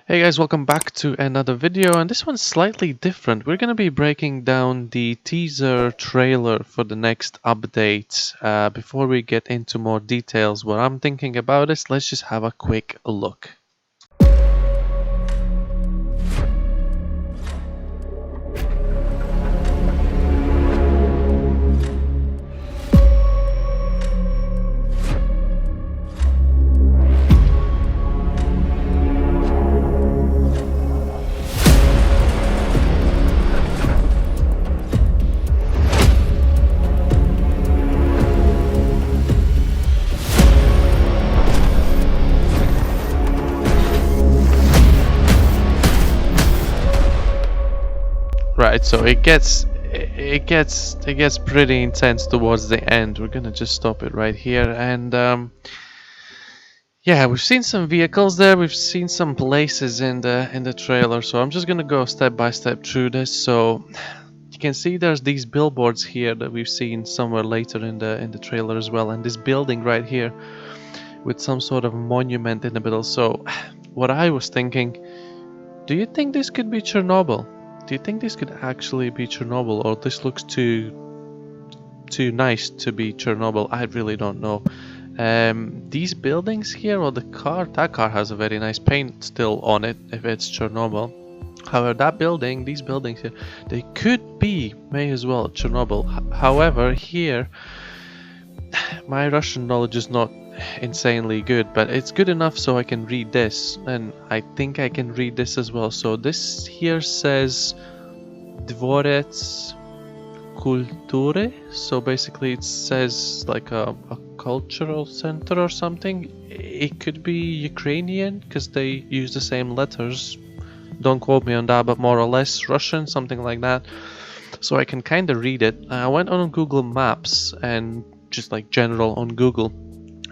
Hey guys, welcome back to another video, and this one's slightly different. We're going to be breaking down the teaser trailer for the next update. Before we get into more details, what I'm thinking about is let's just have a quick look. Right, so it gets pretty intense towards the end. We're gonna just stop it right here, and yeah, we've seen some vehicles there. We've seen some places in the trailer. So I'm just gonna go step by step through this. So you can see there's these billboards here that we've seen somewhere later in the trailer as well, and this building right here with some sort of monument in the middle. So what I was thinking, do you think this could be Chernobyl? Do you think this could actually be Chernobyl, or this looks too nice to be Chernobyl? I really don't know. These buildings here, or the car, that car has a very nice paint still on it if it's Chernobyl. However, that building, these buildings here, they could be, may as well, Chernobyl. However, here, my Russian knowledge is not insanely good, but it's good enough so I can read this, and I think I can read this as well. So this here says Dvorets Kultury, so basically it says like a cultural center or something. It could be Ukrainian because they use the same letters, don't quote me on that, but more or less Russian, something like that. So I can kind of read it. I went on Google Maps and just like general on Google,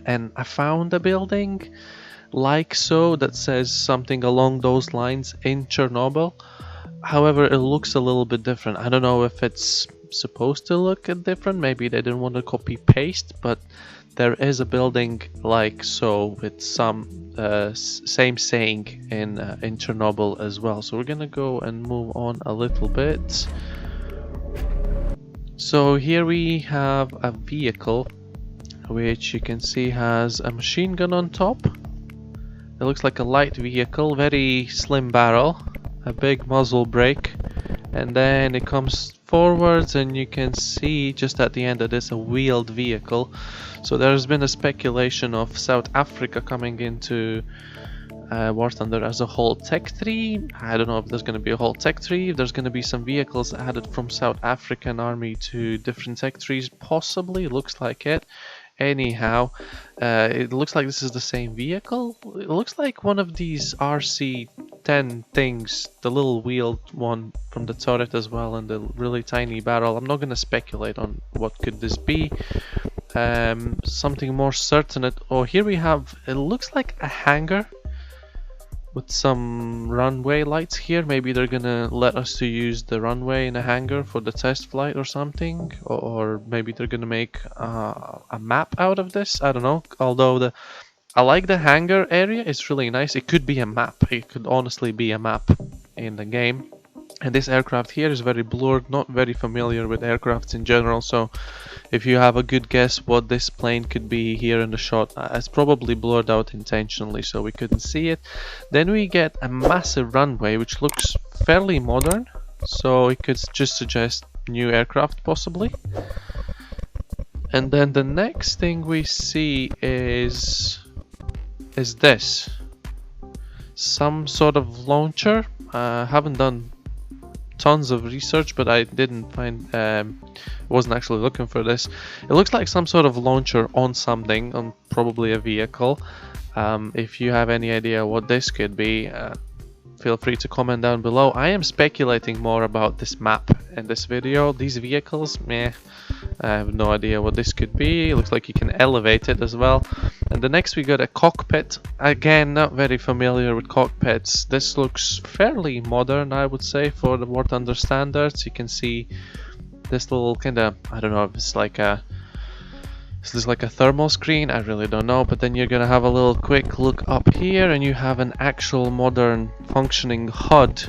and I found a building like so that says something along those lines in Chernobyl. However, it looks a little bit different. I don't know if it's supposed to look different. Maybe they didn't want to copy paste, but there is a building like so with some same saying in Chernobyl as well. So we're gonna go and move on a little bit. So here we have a vehicle which you can see has a machine gun on top. It looks like a light vehicle, very slim barrel, a big muzzle brake, and then it comes forwards, and you can see just at the end that it's a wheeled vehicle. So there's been a speculation of South Africa coming into War Thunder as a whole tech tree. I don't know if there's going to be a whole tech tree, if there's going to be some vehicles added from South African army to different tech trees, possibly. It looks like it. Anyhow, it looks like this is the same vehicle. It looks like one of these RC-10 things, the little wheeled one from the turret as well, and the really tiny barrel. I'm not going to speculate on what could this be. Something more certain. Oh, here we have, it looks like a hangar with some runway lights here. Maybe they're gonna let us to use the runway in a hangar for the test flight or something, or maybe they're gonna make a map out of this. I don't know. Although I like the hangar area, it's really nice. It could be a map. It could honestly be a map in the game. And this aircraft here is very blurred, not very familiar with aircrafts in general, so if you have a good guess what this plane could be here in the shot, it's probably blurred out intentionally so we couldn't see it. Then we get a massive runway which looks fairly modern, so it could just suggest new aircraft possibly. And then the next thing we see is this. Some sort of launcher. Haven't done tons of research, but I didn't find, wasn't actually looking for this. It looks like some sort of launcher on something, on probably a vehicle. If you have any idea what this could be, feel free to comment down below. I am speculating more about this map in this video. These vehicles, meh, I have no idea what this could be. It looks like you can elevate it as well. And the next we got a cockpit. Again, not very familiar with cockpits. This looks fairly modern, I would say, for the War Thunder standards. You can see this little kind of, I don't know if it's like a Is this like a thermal screen? I really don't know, but then you're gonna have a little quick look up here and you have an actual modern functioning HUD.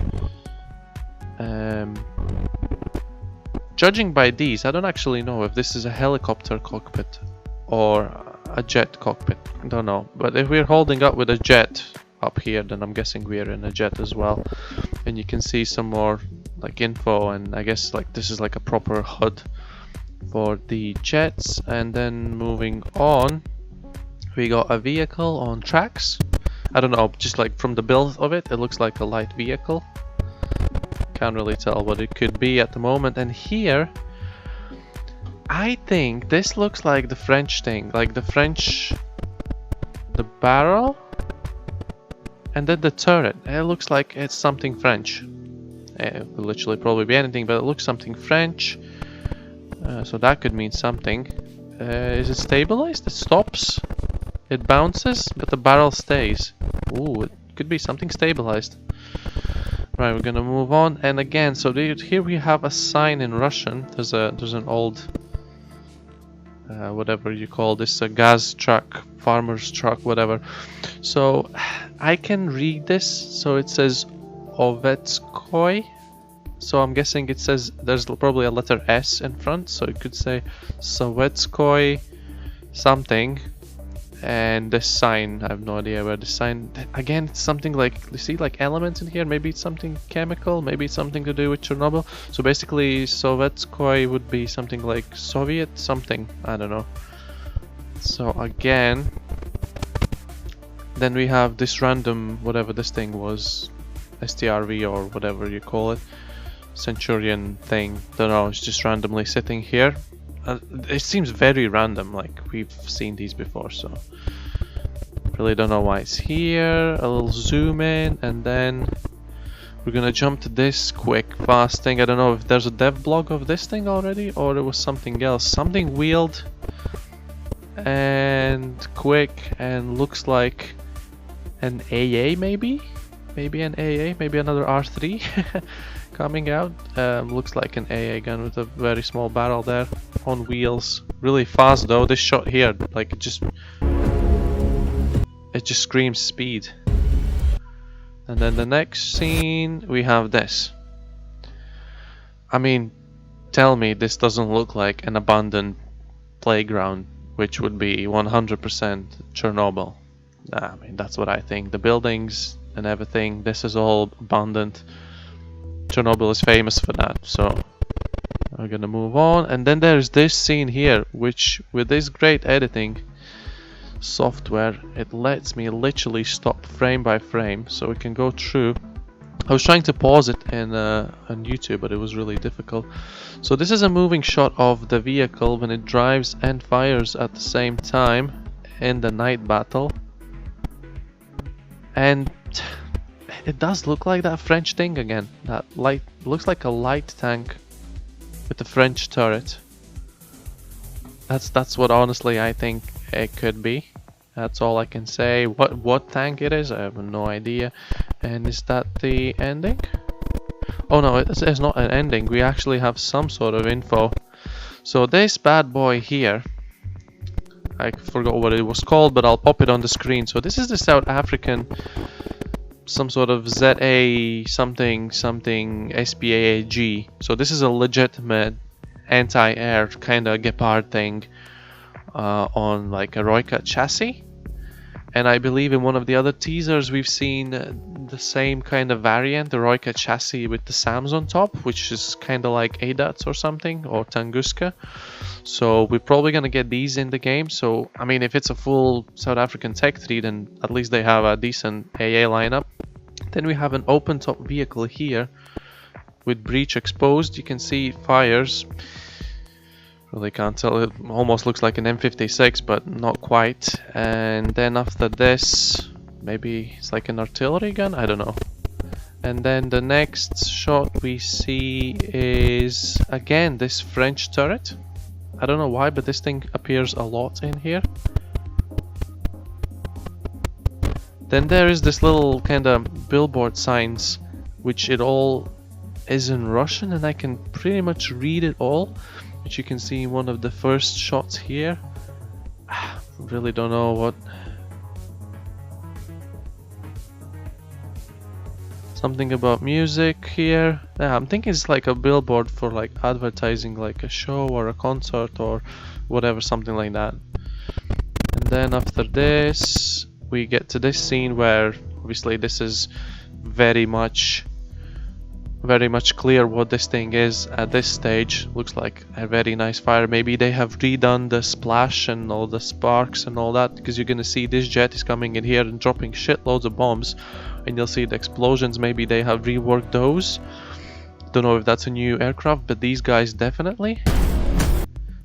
Judging by these, I don't actually know if this is a helicopter cockpit or a jet cockpit. I don't know, but if we're holding up with a jet up here, then I'm guessing we're in a jet as well. And you can see some more like info, and I guess like this is like a proper HUD for the jets. And then moving on, we got a vehicle on tracks. I don't know, just like from the build of it, it looks like a light vehicle. Can't really tell what it could be at the moment. And here, I think this looks like the French thing, like the barrel, and then the turret. It looks like it's something French. It could literally probably be anything, but it looks something French. So that could mean something. Is it stabilized? It stops. It bounces, but the barrel stays. Ooh, it could be something stabilized. Right, we're gonna move on. And again, so here we have a sign in Russian. There's an old whatever you call this, a gas truck, farmer's truck, whatever. So I can read this. So it says Ovetskoy. So I'm guessing it says there's probably a letter S in front. So it could say Sovetskoy something. And this sign, I have no idea where the sign. Again, it's something like, you see like elements in here. Maybe it's something chemical, maybe it's something to do with Chernobyl. So basically Sovetskoy would be something like Soviet something, I don't know. So again, then we have this random, whatever this thing was, STRV or whatever you call it, Centurion thing, don't know, it's just randomly sitting here. It seems very random, like we've seen these before, so really don't know why it's here. A little zoom in, and then we're gonna jump to this quick fast thing. I don't know if there's a dev blog of this thing already or it was something else, something wheeled and quick and looks like an AA, maybe an AA, maybe another R3 coming out. Looks like an AA gun with a very small barrel there on wheels. Really fast though. This shot here, like it just screams speed. And then the next scene we have this. I mean, tell me this doesn't look like an abandoned playground, which would be 100% Chernobyl. I mean, that's what I think. The buildings and everything, this is all abandoned. Chernobyl is famous for that, so we're gonna move on. And then there's this scene here, which with this great editing software, it lets me literally stop frame by frame, so we can go through. I was trying to pause it on YouTube, but it was really difficult. So this is a moving shot of the vehicle when it drives and fires at the same time in the night battle. And it does look like that French thing again. That light looks like a light tank with the French turret. That's what honestly I think it could be. That's all I can say. What tank it is, I have no idea. And is that the ending? Oh no, it's not an ending. We actually have some sort of info. So this bad boy here, I forgot what it was called, but I'll pop it on the screen. So this is the South African, some sort of ZA something SPAAG. So this is a legitimate anti-air kind of Gepard thing on like a Roika chassis. And I believe in one of the other teasers we've seen the same kind of variant, the Roika chassis with the SAMs on top, which is kind of like ADATs or something, or Tunguska. So we're probably going to get these in the game. So, I mean, if it's a full South African Tech 3, then at least they have a decent AA lineup. Then we have an open top vehicle here with breech exposed. You can see it fires. Really can't tell, it almost looks like an M56, but not quite. And then after this, maybe it's like an artillery gun, I don't know. And then the next shot we see is again this French turret. I don't know why, but this thing appears a lot in here. Then there is this little kind of billboard signs, which it all is in Russian, and I can pretty much read it all, which you can see in one of the first shots here. Really don't know what. Something about music here. Yeah, I'm thinking it's like a billboard for like advertising like a show or a concert or whatever, something like that. And then after this we get to this scene where obviously this is very much clear what this thing is at this stage. Looks like a very nice fire. Maybe they have redone the splash and all the sparks and all that, because you're gonna see this jet is coming in here and dropping shitloads of bombs, and you'll see the explosions. Maybe they have reworked those. Don't know if that's a new aircraft, but these guys definitely.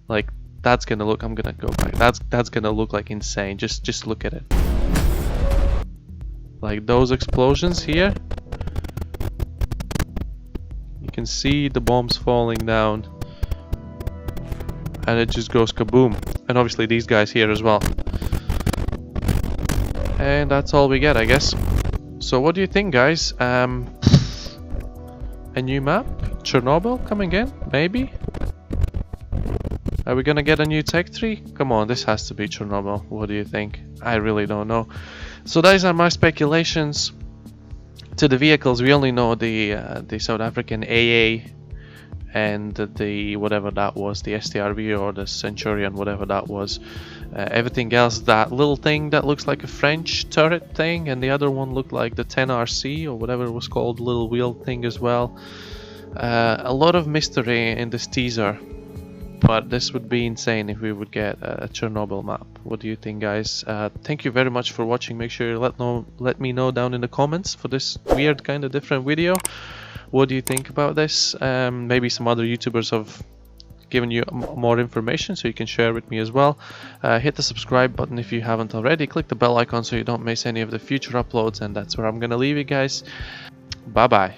Like, that's gonna look, I'm gonna go back, that's gonna look like insane. Just look at it. Like those explosions here, you can see the bombs falling down and it just goes kaboom. And obviously these guys here as well. And that's all we get, I guess. So what do you think, guys? A new map? Chernobyl coming in? Maybe? Are we gonna get a new tech tree? Come on, this has to be Chernobyl. What do you think? I really don't know. So those are my speculations. To the vehicles, we only know the South African AA and the whatever that was, the STRV or the Centurion, whatever that was. Everything else, that little thing that looks like a French turret thing, and the other one looked like the 10RC or whatever it was called, little wheel thing as well. A lot of mystery in this teaser, but this would be insane if we would get a Chernobyl map. What do you think, guys? Thank you very much for watching. Make sure you let me know down in the comments for this weird kind of different video. What do you think about this? Maybe some other YouTubers have given you more information, so you can share with me as well. Hit the subscribe button if you haven't already. Click the bell icon so you don't miss any of the future uploads, and that's where I'm gonna leave you guys. Bye bye.